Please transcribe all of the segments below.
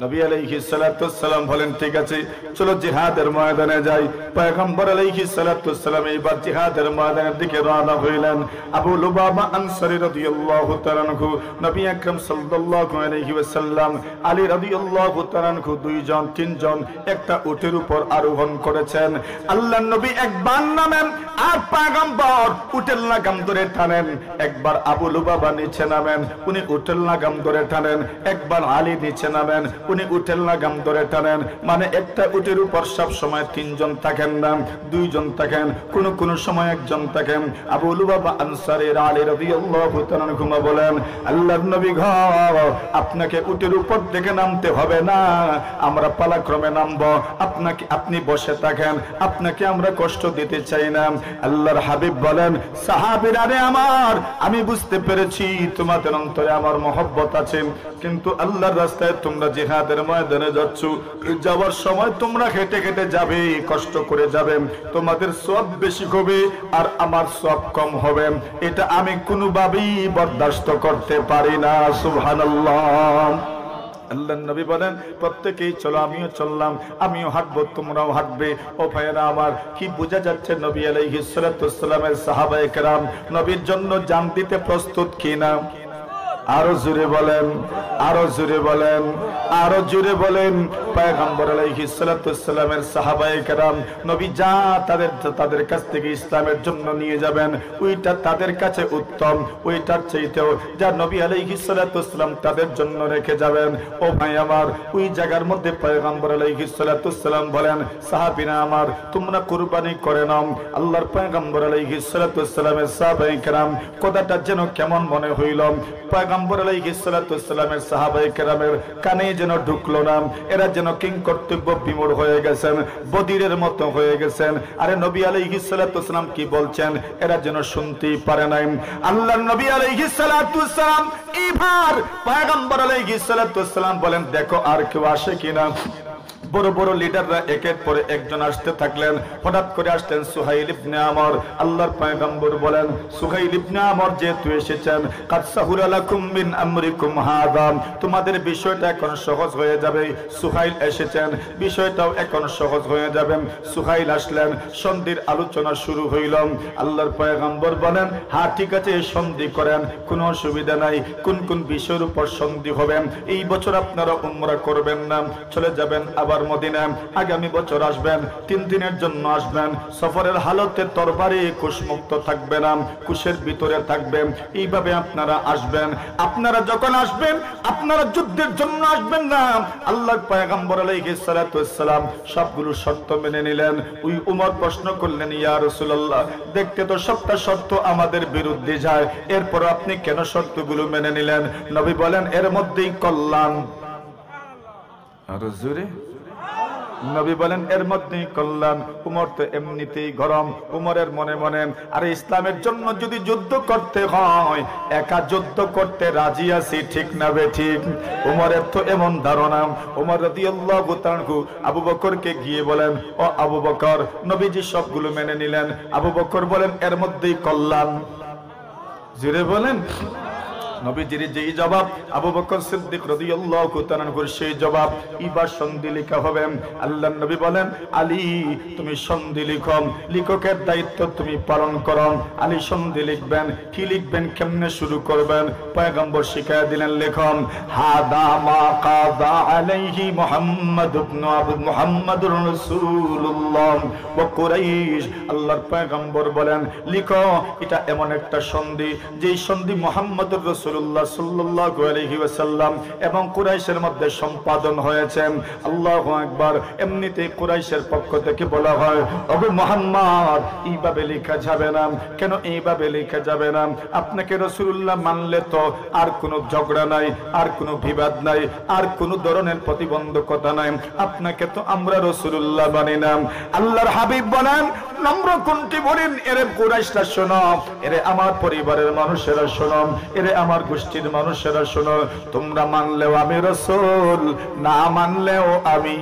নবী আলাইহিস সালাতু ওয়াসসালাম বলেন ঠিক আছে চলো জিহাদের ময়দানে যাই। পয়গম্বর আলাইহিস সালাতু ওয়াসসালাম এইবার জিহাদের ময়দানের দিকে রওনা হইলেন। আবু লুবাবা আনসারী রাদিয়াল্লাহু তাআলা আনহু, নবী আকরাম সাল্লাল্লাহু আলাইহি ওয়াসাল্লাম, আলী রাদিয়াল্লাহু তাআলা আনহু, দুইজন তিনজন একটা উটের উপর আরোহণ করেছেন। আল্লাহর নবী একবার নামেন আর পয়গম্বর উটের লাগাম ধরে টানেন। একবার আবু লুবাবা নিচে নামেন, উনি উটের লাগাম ধরে টানেন। একবার আলী নিচে নামেন, উনি উটের লাগাম ধরে টানেন। মানে একটা উটের উপর সব সময় তিনজন থাকেন না, দুইজন থাকেন, কোন সময় একজন থাকেন। আবু লুবাবা আনসারী আলী রাদিয়াল্লাহু তাআলা আনহু বলেন, আল্লাহর নবী গো, আপনাকে উটের উপর থেকে নামতে হবে না, আমরা পালাক্রমে নামবো, আপনি বসে থাকেন, আপনাকে আমরা কষ্ট দিতে চাই না। আল্লাহর হাবিব বলেন, সাহাবীরা রে আমার, আমি বুঝতে পেরেছি তোমাদের অন্তরে আমার মহব্বত আছে, কিন্তু আল্লাহর রাস্তায় তোমরা জিহাদের ময়দানে যাচ্ছ, যাওয়ার সময় তোমরা হেঁটে হেঁটে যাবে, কষ্ট করে যাবে, তোমাদের সওয়াব বেশি হবে আর আমার সওয়াব কম হবে, এটা আমি কোনোভাবেই বরদাস্ত করতে পারি না। সুবহানাল্লাহ। আল্লাহর নবী বলেন, প্রত্যেকেই চলো, আমিও চললাম, আমিও হাঁটবো, তোমরাও হাঁটবে। ও ভাইয়েরা আমার, কি বোঝা যাচ্ছে নবী আলাইহিস সালাতু ওয়াসসালামের সাহাবায়ে কেরাম নবীর জন্য জান দিতে প্রস্তুত কিনা? আরো জোরে বলেন, আরো জোরে বলেন, আরো জোরে বলেন। পয়গম্বর আলাইহিস সালাতু ওয়াসসালামের সাহাবায়ে কেরাম নবী যা তাদের কাছ থেকে ইসলামের জন্য নিয়ে যাবেন, ওইটা তাদের কাছে উত্তম, ওইটার চাইতেও যা নবী আলাইহিস সালাতু ওয়াসসালাম তাদের জন্য রেখে যাবেন। ও ভাই আমার, ওই জায়গার মধ্যে পয়গম্বর আলাইহিস সালাতু ওয়াসসালাম বলেন, সাহাবীরা আমার, তোমরা কুরবানি করে নাও। আল্লাহর পয়গম্বর আলাইহিস সালাতু ওয়াসসালামের সাহাবায়ে কেরাম কথাটা যেন কেমন মনে হইল, পয়গম্বর আলাইহিস সালাতু ওয়াসসালামের সাহাবায়ে কেরামের কানে যেন ঢুকলো না। এরা যেন কিং কর্তব্য বিমূঢ় হয়ে গেছেন, বদিরের মতো হয়ে গেছেন। আরে নবী আলাইহিস সালাতু ওয়াসসালাম কি বলছেন এরা যেন শুনতেই পারে নাই। আল্লাহর নবী আলাইহিস সালাতু ওয়াসসালাম এবার পয়গম্বর আলাইহিস সালাতু ওয়াসসালাম বলেন, দেখো আর কেউ আসে কিনা। বড় বড় লিডাররা একের পরে একজন আসতে থাকলেন। হঠাৎ করে আসলেন সুহাইল ইবনে আমর। আল্লাহর পয়গম্বর বলেন, সুহাইল ইবনে আমর যেহেতু এসেছেন, কাদ সাহুরা লাকুম মিন আমরিকুম হাযা, তোমাদের বিষয়টা এখন সহজ হয়ে যাবে। সুহাইল এসেছেন, বিষয়টাও এখন সহজ হয়ে যাবে। সুহাইল আসলেন, সন্ধির আলোচনা শুরু হইল। আল্লাহর পয়গম্বর বলেন, হ্যাঁ ঠিক আছে, সন্ধি করেন, কোনো অসুবিধা নাই। কোন কোন বিষয়ের উপর সন্ধি হবে? এই বছর আপনারা উমরা করবেন না, চলে যাবেন আবার মদিনা, আগামী বছর আসবেন, 3 দিনের জন্য আসবেন। সফরের হালতে তরবারি কুশমুক্ত থাকবে না, কুশের ভিতরে থাকবে। এইভাবে আপনারা আসবেন। আপনারা যখন আসবেন, আপনারা যুদ্ধের জন্য আসবেন না। আল্লাহর পয়গম্বর আলাইহিস সালাতু ওয়াসসালাম সবগুলো শর্ত মেনে নিলেন। ওই উমর প্রশ্ন করলেন, ইয়া রাসূলুল্লাহ, দেখতে তো সবটা শর্ত আমাদের বিরুদ্ধে যায়, এরপর আপনি কেন শর্তগুলো মেনে নিলেন? নবী বলেন, এর মধ্যেই কল্যাণ। আর জোরে নবী বলেন, এর মধ্যেই কল্যাণ। উমর তো এমনিতেই গরম, উমরের মনে মনে, আরে ইসলামের জন্য যদি যুদ্ধ করতে হয়, একা যুদ্ধ করতে রাজি আছি, ঠিক না বে ঠিক? উমরের তো এমন ধারণা। উমর রাদিয়াল্লাহু তাআলা আবু বকরকে গিয়ে বলেন, ও আবু বকর, নবীজি সবগুলো মেনে নিলেন। আবু বকর বলেন, এর মধ্যেই কল্যাণ। জোরে বলেন। নবীজির যেই জবাব, আবু বকর সিদ্দিক রাদিয়াল্লাহু তাআলা সেই জবাব। এবার সন্ধি লেখা হবে। আল্লাহর নবী বলেন, আলী তুমি সন্ধি লিখো, লেখকের দায়িত্ব তুমি পালন করো। আলী সন্ধি লিখবেন। কি লিখবেন, কেমনে শুরু করবেন? পয়গম্বর শিখায়া দিলেন, লেখন, হাদা মা কাদা আলাইহি মুহাম্মদ ইবনে মুহাম্মাদুর রাসূলুল্লাহ ওয়া কুরাইশ। আল্লাহর পয়গম্বর বলেন, লিখো, এটা এমন একটা সন্ধি, যেই সন্ধি মুহাম্মদুর রাসূলুল্লাহ সাল্লাল্লাহু আলাইহি ওয়াসাল্লাম এবং কুরাইশের মধ্যে সম্পাদন হয়েছে। আল্লাহু আকবার। এমনিতেই কুরাইশের পক্ষ থেকে বলা হয়, ওগো মুহাম্মদ, এইভাবে লেখা যাবে না। কেন এইভাবে লেখা যাবে না? আপনাকে রাসূলুল্লাহ মানলে তো আর কোনো ঝগড়া নাই, আর কোনো বিবাদ নাই, আর কোনো ধরনের প্রতিবন্ধকতা নাই। আপনাকে তো আমরা রাসূলুল্লাহ মানি না। আল্লাহর হাবিব বলেন, নম্র কণ্ঠে বলেন, এরে কুরাইশরা শোনো, এরে আমার পরিবারের মানুষেরা শোনো, এরে আমার গোষ্ঠীর মানুষেরা শোনো, তোমরা মানলেও আমি রাসূল, না মানলেও আমি।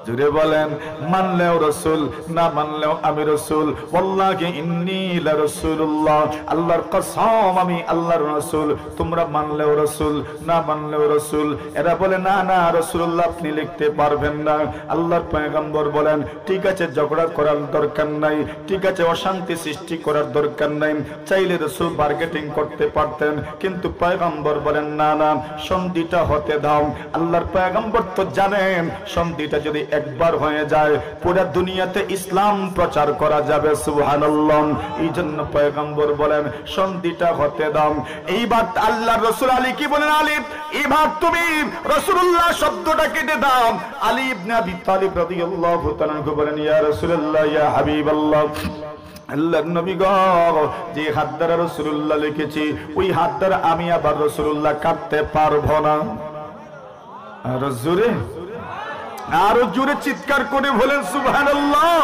জুড়ে বলেন মানলেও রাসূল না মানলেও আমি রাসূল ওয়াল্লাহি ইন্নী লা রাসূলুল্লাহ আল্লাহর কসম আমি আল্লাহর রাসূল তোমরা মানলেও রাসূল না মানলেও রাসূল এরা বলে না না রাসূলুল্লাহ আপনি লিখতে পারবেন না আল্লাহর পয়গম্বর বলেন ঠিক আছে ঝগড়া করার দরকার নাই ঠিক আছে অশান্তি সৃষ্টি করার দরকার নাই চাইলে রাসূল বার্গেটিং করতে পারতেন কিন্তু পয়গম্বর বলেন না না সন্ধিটা হতে দাও আল্লাহর পয়গম্বর তো জানেন সন্ধিটা যদি একবার হয়ে যায় পুরো দুনিয়াতে ইসলাম প্রচার করা যাবে সুবহানাল্লাহ এইজন্য পয়গম্বর বলেন সন্ধিটা হতে দাও এইবার আল্লাহর রাসূল আলী কি বলেন আলী এবার তুমি রাসূলুল্লাহ শব্দটা কেটে দাও আলী ইবনে আবি তালিব রাদিয়াল্লাহু তাআলা বলেন ইয়া রাসূলুল্লাহ ইয়া হাবিবাল্লাহ আল্লাহর নবী গো যে হাত দ্বারা রাসূলুল্লাহ লিখেছি ওই হাত দ্বারা আমি আবার রাসূলুল্লাহ কাটতে পারবো না আরো জোরে চিৎকার করে বলেন সুবহানাল্লাহ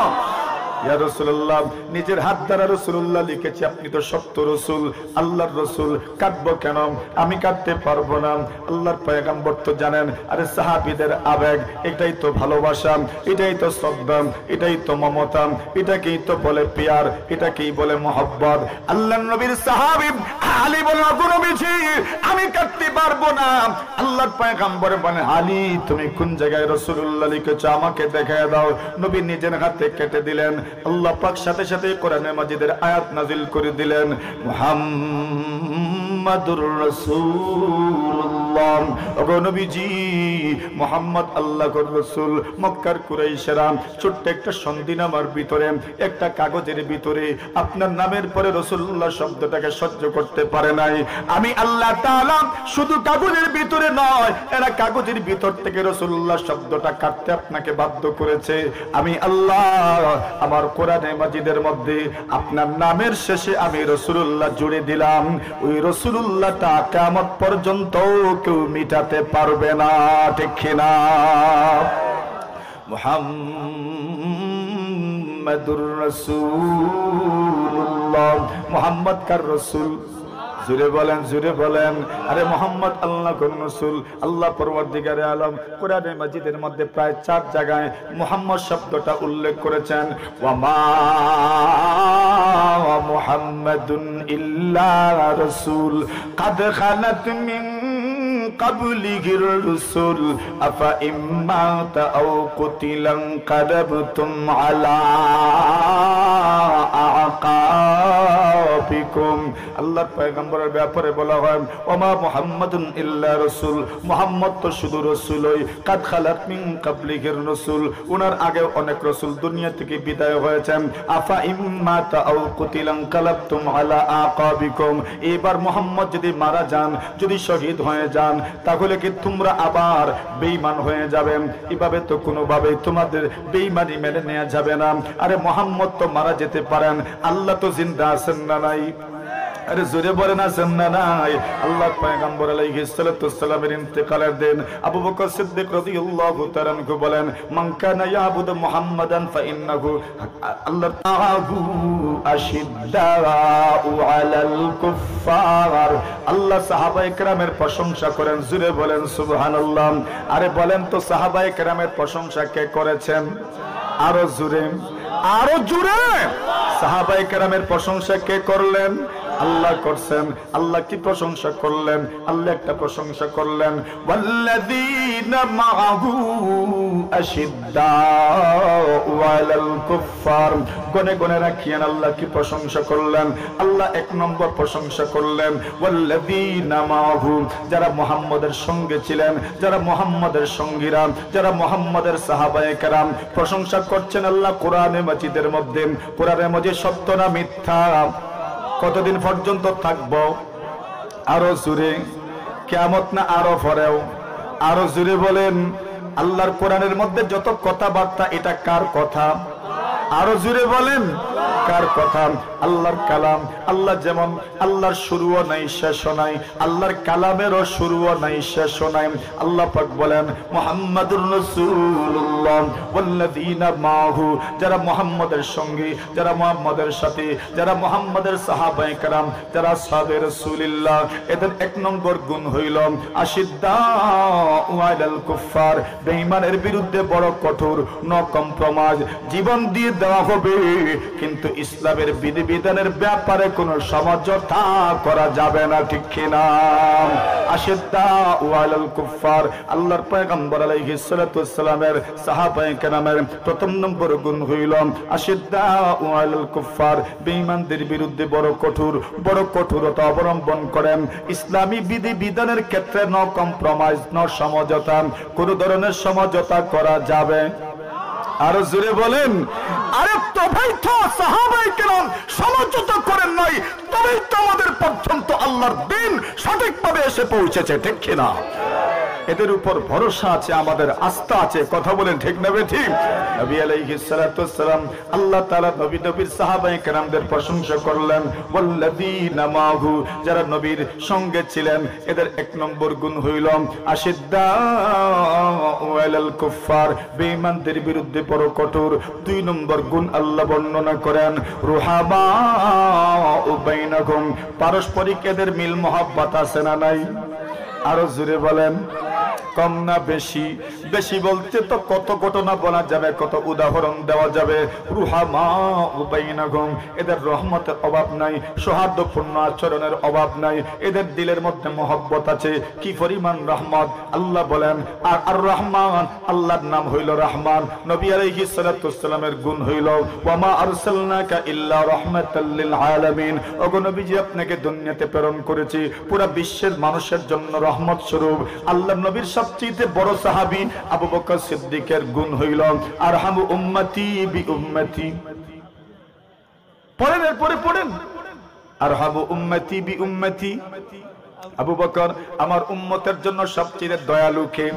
ইয়া রাসূলুল্লাহ নিজের হাত দ্বারা রাসূলুল্লাহ লিখেছি আপনি তো সত্য রাসূল আল্লাহর রাসূল কাটবো কেন আমি কাটতে পারবো না আল্লাহর পয়গম্বর তো জানেন আরে সাহাবীদের আবেগ এটাই তো ভালোবাসা এটাই তো শ্রদ্ধা এটাই তো মমতা এটাকেই তো বলে প্যার এটাকেই বলে মহব্বত আল্লাহর নবীর সাহাবী আলী বলেন নবীজি আমি কাটতে পারবো না আল্লাহর পয়গম্বর বলেন আলী তুমি কোন জায়গায় রাসূলুল্লাহ লিখেছো আমাকে দেখায় দাও নবী নিজের হাতে কেটে দিলেন আল্লাহ পাক সাথে সাথে কোরআনে মাজিদের আয়াত নাজিল করে দিলেন মুহাম্মাদুর রাসূলুল্লাহ ওগো নবীজি মুহাম্মদ আল্লাহর রাসূল মক্কার কুরাইশরা ছোট্ট একটা সন্ধিনামার ভিতরে একটা কাগজের ভিতরে আপনার নামের পরে রাসূলুল্লাহ শব্দটাকে সহ্য করতে পারে নাই আমি আল্লাহ তাআলা শুধু কাগজের ভিতরে নয় এরা কাগজের ভিতর থেকে রাসূলুল্লাহ শব্দটা কাটতে আপনাকে বাধ্য করেছে আমি আল্লাহ আমার কোরআনে মাজিদের মধ্যে আপনার নামের শেষে আমি রাসূলুল্লাহ জুড়ে দিলাম ওই রাসূলুল্লাহটা কিয়ামত পর্যন্ত কেউ মিটাতে পারবে না ঠিক না মুহাম্মাদুর রাসূলুল্লাহ মুহাম্মদ কার রাসূল জুড়ে বলেন আরে মুহাম্মদ আল্লাহর রাসূল আল্লাহ পরওয়ারদিগারে আলম কোরআনে মাজিদের মধ্যে প্রায় 4 জায়গায় মুহাম্মদ শব্দটা উল্লেখ করেছেন ওয়া মা মুহাম্মাদুন ইল্লা রাসূল কাদ খালাত মিন ক্বাবলিহির রাসূল আফা ইম্মাতা আও কুতিলান কাদাবতুম আলা আকাবিকুম আল্লাহর পয়গম্বরের ব্যাপারে বলা হয় ওমা মুহাম্মাদুন ইল্লা রাসূল মুহাম্মদ তো শুধু রাসূলই কাদ খালাত মিন ক্বাবলিহির রাসূল ওনার আগে অনেক রাসূল দুনিয়া থেকে বিদায় হয়েছেন আফা ইম্মাতা আও কুতিলান কালাবতুম আলা আকাবিকুম এবার মুহাম্মদ যদি মারা যান যদি শহীদ হয়ে যান তাহলে কি তোমরা আবার বেঈমান হয়ে যাবেন এভাবে তো কোনোভাবে তোমাদের বেঈমানি মেনে নেওয়া যাবে না আরে মুহাম্মদ তো মারা যেতে পারেন আল্লাহ তো জিন্দা আছেন না নাই আরে জোরে বলেন আছেন না নাই আল্লাহর পয়গম্বর আলাইহিস সালাতু ওয়াসসালামের ইন্তেকালের দিন আবু বকর সিদ্দিক রাদিয়াল্লাহু তাআলা আনহু বলেন মান কানা ইয়াবুদু মুহাম্মাদান ফা ইন্নাহু আল্লাহ তাআবু আশিদ্দাউ আলাল কুফফার আল্লাহ সাহাবায়ে কেরামের প্রশংসা করেন জোরে বলেন সুবহানাল্লাহ আরে বলেন তো সাহাবায়ে কেরামের প্রশংসা কে করেছেন আরো জোরে সাহাবায়ে কেরামের প্রশংসা কে করলেন আল্লাহ করছেন আল্লাহ কি প্রশংসা করলেন আল্লাহ একটা প্রশংসা করলেন ওয়াল্লাযীনা মাআহু আশিদ্দাউ আলাল কুফফার গনে গনে রাখিয়েন আল্লাহ কি প্রশংসা করলেন আল্লাহ এক নম্বর প্রশংসা করলেন ওয়াল্লাযীনা মাআহু যারা মুহাম্মদের সঙ্গে ছিলেন যারা মুহাম্মদের সঙ্গীরা যারা মুহাম্মদের সাহাবায়ে কেরাম প্রশংসা করছেন আল্লাহ কোরআনে মাজিদের মধ্যে কোরআনে মাজিদ সত্য না মিথ্যা কতদিন পর্যন্ত থাকবো আরো জোরে কিয়ামত না আরো পরেও আরো জোরে বলেন আল্লাহর কোরআনের মধ্যে যত কথাবার্তা এটা কার কথা আরো জোরে বলেন কার কথা আল্লাহর কালাম আল্লাহ যেমন আল্লাহর শুরুও নাই শেষও নাই আল্লাহর কালামেরও শুরুও নাই শেষও নাই আল্লাহ পাক বলেন মুহাম্মাদুর রাসূলুল্লাহ ওয়াল্লাযীনা মাহু যারা মুহাম্মদের সঙ্গী যারা মুহাম্মদের সাথী যারা মুহাম্মদের সাহাবায়ে কেরাম যারা সাহাবে রাসূলুল্লাহ এদের এক নম্বর গুণ হইল আশিদ্দাউ ওয়াইলাল কুফার, বেঈমানের বিরুদ্ধে বড় কঠোর, নো কম্প্রোমাইজ, জীবন দিয়ে দেওয়া হবে, কিন্তু ইসলামের বিধিবিধানের ব্যাপারে কোনো সমঝোতা করা যাবে না, ঠিক কিনা? আশিদ্দা ওয়াইলাল কুফার, আল্লাহর পয়গম্বর আলাইহিস সালাতু ওয়াসসালামের সাহাবায়ে কেরামের প্রথম নম্বর গুণ হইল আশিদ্দা ওয়াইলাল কুফার, বেঈমানদের বিরুদ্ধে বড় কঠোরতা অবলম্বন করেন। ইসলামী বিধিবিধানের ক্ষেত্রে নো কম্প্রোমাইজ, নো সমঝোতা, কোন ধরনের সমঝোতা করা যাবে। আরো জোরে বলেন। আরে তবেই তো সাহাবায়ে কেরাম সমঝোতা করেন নাই, তবেই তো আমাদের পর্যন্ত আল্লাহর দ্বীন সঠিকভাবে এসে পৌঁছেছে, ঠিক কিনা? এদের উপর ভরসা আছে, আমাদের আস্থা আছে, কথা বলেন ঠিক না ঠিক? নবী আলাইহিস সালাতু ওয়াসসালাম, আল্লাহ তাআলা নবীর সাহাবায়ে কেরামদের প্রশংসা করলেন, ওয়াল্লাযীনা মাহু, যারা নবীর সঙ্গে ছিলেন, এদের এক নম্বর গুণ হইল আশিদ্দা ওয়ালাল কুফার, বেঈমানদের বিরুদ্ধে বড় কঠোর। দুই নম্বর গুণ আল্লাহ বর্ণনা করেন রুহামা বাইনাহুম, পারস্পরিক এদের মিল মহব্বত আছে না নাই? আরো জোরে বলেন। কম না বেশি? বেশি বলতে তো কত ঘটনা বলা যাবে, কত উদাহরণ দেওয়া যাবে। রুহামা বাইনাহুম, এদের রহমতের অভাব নাই, সৌহার্দ্যপূর্ণ আচরণের অভাব নাই, এদের দিলের মধ্যে মহব্বত আছে। কি পরিমাণ রহমত! আল্লাহ বলেন আর রহমান, আল্লাহর নাম হইল রহমান। নবী আলাইহিস সালাতু ওয়াসসালামের গুণ হইল ওয়া মা আরসালনাকা ইল্লা রাহমাতাল লিল আলামিন, ওগো নবীজি আপনাকে দুনিয়াতে প্রেরণ করেছি পুরো বিশ্বের মানুষের জন্য রহমত স্বরূপ। আল্লাহর নবীর সবচেয়ে বড় সাহাবী আবু বকর সিদ্দিকের গুণ হইল আরহামু উম্মতি বি উম্মতি। পড়েন, এরপরে পড়েন আরহামু উম্মতি বি উম্মতি। আবু বকর আমার উম্মতের জন্য সবচেয়ে দয়ালু কে?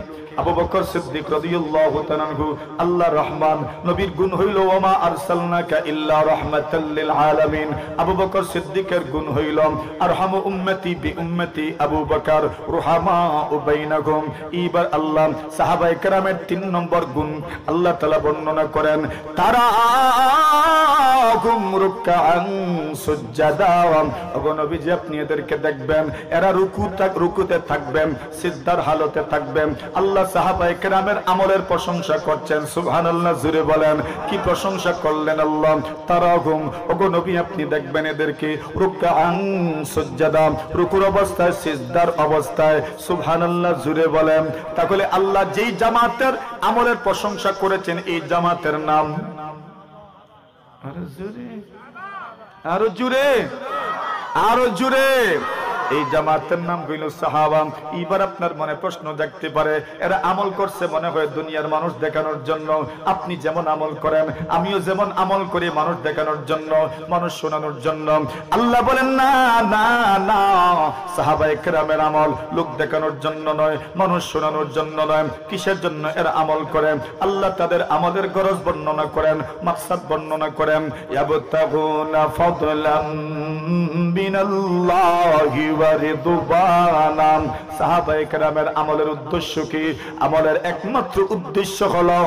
আবু বকর সিদ্দিক রাদিয়াল্লাহু তাআলা আনহু। আল্লাহ রহমান, নবীর গুণ হইল ওয়া মা আরসালনাকা ইল্লা রাহমাতাল লিল আলামিন। আবু বকর সিদ্দিকের গুণ হইল আরহামু উম্মতি বি উম্মতি আবু বকর রুহামা বাইনাহুম। এবার আল্লাহ সাহাবায়ে কেরামের 3 নম্বর গুণ আল্লাহ তাআলা বর্ণনা করেন, তারা রুকআন সুজদা। ওগো নবীজি আপনি এদেরকে দেখবেন, এরা রুকুতে থাকবেন, সিজদার হালতে থাকবেন। আল্লাহ সাহাবায়ে কেরামের আমলের প্রশংসা করছেন, সুবহানাল্লাহ, জোরে বলেন। কি প্রশংসা করলেন আল্লাহ? তারাহুম, ওগো নবী আপনি দেখবেন এদেরকে রুকআন সুজদা, রুকুর অবস্থায়, সিজদার অবস্থায়, সুবহানাল্লাহ, জোরে বলেন। তাহলে আল্লাহ যেই জামাতের আমলের প্রশংসা করেছেন, এই জামাতের নাম আরো জোরে, আরো জোরে, এই জামাতের নাম হইল সাহাবা। এবার আপনার মনে প্রশ্ন জাগতে পারে, এরা আমল করছে মনে হয় দুনিয়ার মানুষ দেখানোর জন্য। আপনি যেমন আমল করেন, আমিও যেমন আমল করি, মানুষ দেখানোর জন্য, মানুষ শোনানোর জন্য। আল্লাহ বলেন না না না, সাহাবায়ে কেরামের আমল লোক দেখানোর জন্য নয়, মানুষ শোনানোর জন্য নয়। কিসের জন্য এরা আমল করেন? আল্লাহ তাদের আমলের গরজ বর্ণনা করেন, মাকসাদ বর্ণনা করেন। ইয়াবতাগুনা ফাদলাম মিনাল্লাহি ওয়া রিদওয়ানাম। সাহাবায়ে কেরামের আমলের উদ্দেশ্য কি? আমলের একমাত্র উদ্দেশ্য হলো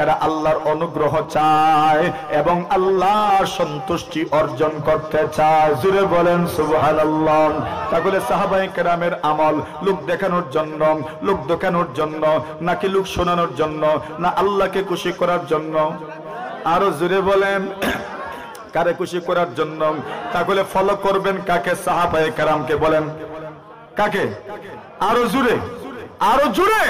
এরা আল্লাহর অনুগ্রহ চায় এবং আল্লাহর সন্তুষ্টি অর্জন করতে চায়। জোরে বলেন সুবহানাল্লাহ। তাহলে সাহাবায়ে কেরামের আমল লোক দেখানোর জন্য, লোক দেখানোর জন্য, নাকি লোক শোনানোর জন্য, না আল্লাহকে খুশি করার জন্য? আরো জোরে বলেন। কারে খুশি করার জন্য? তাহলে ফলো করবেন কাকে? সাহাবায়ে কেরামকে। বলেন কাকে? আরো জোরে, আরো জোরে।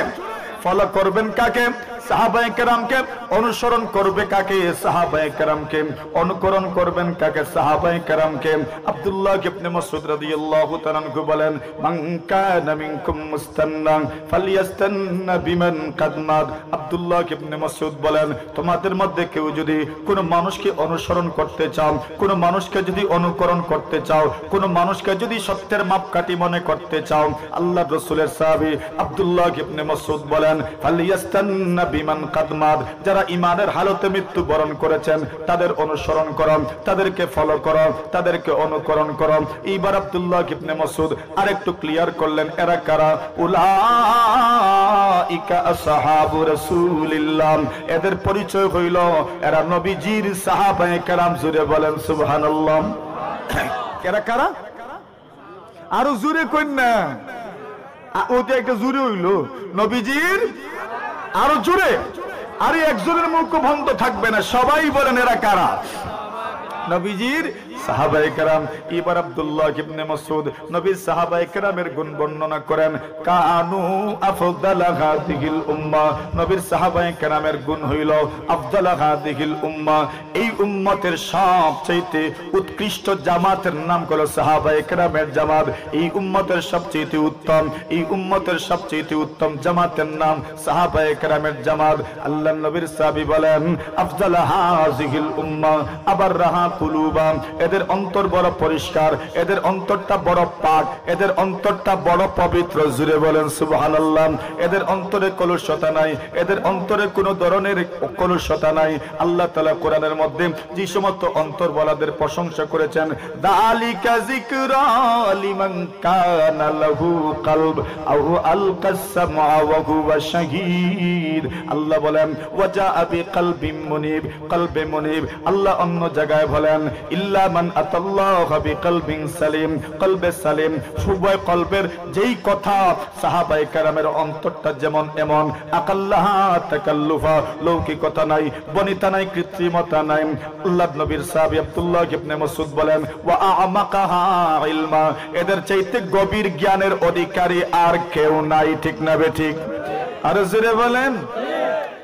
ফলো করবেন কাকে? সাহাবায়ে কেরামকে। অনুসরণ করবে কাকে? সাহাবায়ে কেরামকে। অনুকরণ করবেন কাকে? সাহাবায়ে কেরামকে। আব্দুল্লাহ ইবনে মাসউদ রাদিয়াল্লাহু তাআলা আনহু বলেন, মান কানা মিনকুম মুস্তান্নান ফালইয়াস্তান্না বিমান কাদ মাত। আব্দুল্লাহ ইবনে মাসউদ বলেন, তোমাদের মধ্যে কেউ যদি কোনো মানুষকে অনুসরণ করতে চাও, কোনো মানুষকে যদি অনুকরণ করতে চাও, কোনো মানুষকে যদি সত্যের মাপকাঠি মনে করতে চাও, আল্লাহর রাসূলের সাহাবী আব্দুল্লাহ ইবনে মাসউদ বলেন, ফালইয়াস্তান্না বিমান কাদ মাত। যারা ঈমানের হালতে মৃত্যুবরণ করেছেন তাদের অনুসরণ করো, তাদেরকে ফলো করো, তাদেরকে অনুকরণ করো। এইবার আব্দুল্লাহ ইবনে মাসউদ আরেকটু ক্লিয়ার করলেন, এরা কারা? উলাইকা আসহাবু রাসূলিল্লাহ। এদের পরিচয় হইল এরা নবীজির সাহাবায়ে কেরাম। জোরে বলেন সুবহানাল্লাহ। এরা কারা? আরো জোরে কইন না। ওতে একটা জুড়ে হইলো নবীজির আরো জুড়ে। আরে একজনের মুখ বন্ধ থাকবে না, সবাই বলেন এরা কারা? নবীজির সাহাবায়ে কেরাম। এবার আব্দুল্লাহ ইবনে মাসউদ নবীর সাহাবায়ে কেরামের গুণ বর্ণনা করেন। কানু আফদাল হাদিহিল উম্মাহ, নবীর সাহাবায়ে কেরামের গুণ হইল আফদাল হাদিহিল উম্মাহ, এই উম্মতের সবচেয়ে উৎকৃষ্ট জামাতের নাম হলো সাহাবায়ে কেরামের জামাত। এই উম্মতের সবচেয়ে উত্তম, এই উম্মতের সবচেয়ে উত্তম জামাতের নাম সাহাবায়ে কেরামের জামাত। আল্লাহর নবীর সাহাবী বলেন আফদাল হাযিহিল উম্মাহ আবার রাহা কুলুবা, এদের অন্তর বড় পরিষ্কার, এদের অন্তরটা বড় পাক, এদের অন্তরটা বড় পবিত্র। জুড়ে বলেন সুবহানাল্লাহ। এদের অন্তরে কলুষতা নাই, এদের অন্তরে কোনো ধরনের কলুষতা নাই। আল্লাহ তাআলা কোরআনের মধ্যে যে সমস্ত অন্তর বলাদের প্রশংসা করেছেন, দালিকা যিকরা লিমান কানা লাহু কলব আও আলকাস সামআ ওয়া হুয়া শাহীদ। আল্লাহ বলেন ওয়াজা বিকলবিন মুনিব, কলবে মুনিব। আল্লাহ অন্য জায়গায় বলেন ইল্লা মান আতাল্লাহ বিকলবিন সালিম, কলবে সালিম। উভয় কলবের যেই কথা, সাহাবায়ে কেরামের অন্তরটা যেমন এমন, আকাল্লাহা তাকাল্লুফা, লৌকিকতা নাই, বনিতা নাই, কৃত্রিমতা নাই। আল্লাহর নবীর সাহাবী আব্দুল্লাহ ইবনে মাসউদ বলেন ওয়া আমাকাহা ইলমা, এদের চাইতে গভীর জ্ঞানের অধিকারী আর কেউ নাই। ঠিক না বেঠিক? আর জোরে বলেন।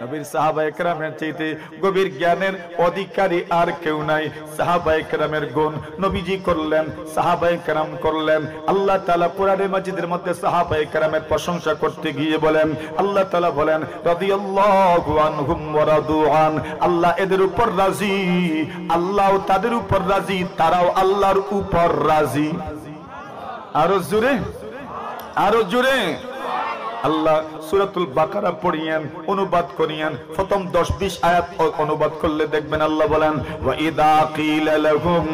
নবীর সাহাবায়ে কেরামের চাইতে গভীর জ্ঞানের অধিকারী আর কেউ নাই। সাহাবায়ে কেরামের গুণ নবীজি করলেন, সাহাবায়ে কেরাম করলেন। আল্লাহ তাআলা কোরআনে মাজিদের মধ্যে সাহাবায়ে কেরামের প্রশংসা করতে গিয়ে বলেন, আল্লাহ তাআলা বলেন রাদিয়াল্লাহু আনহুম ওয়া রাদু আন, আল্লাহ এদের উপর রাজি, আল্লাহও তাদের উপর রাজি, তারাও আল্লাহর উপর রাজি। আরো জোরে, আরো জোরে। আল্লাহ সূরাতুল বাকারা পড়িয়েন, অনুবাদ করিয়েন, প্রথম 10-20 আয়াত অনুবাদ করলে দেখবেন আল্লাহ বলেন ওয়া ইযা কিলা লাহুম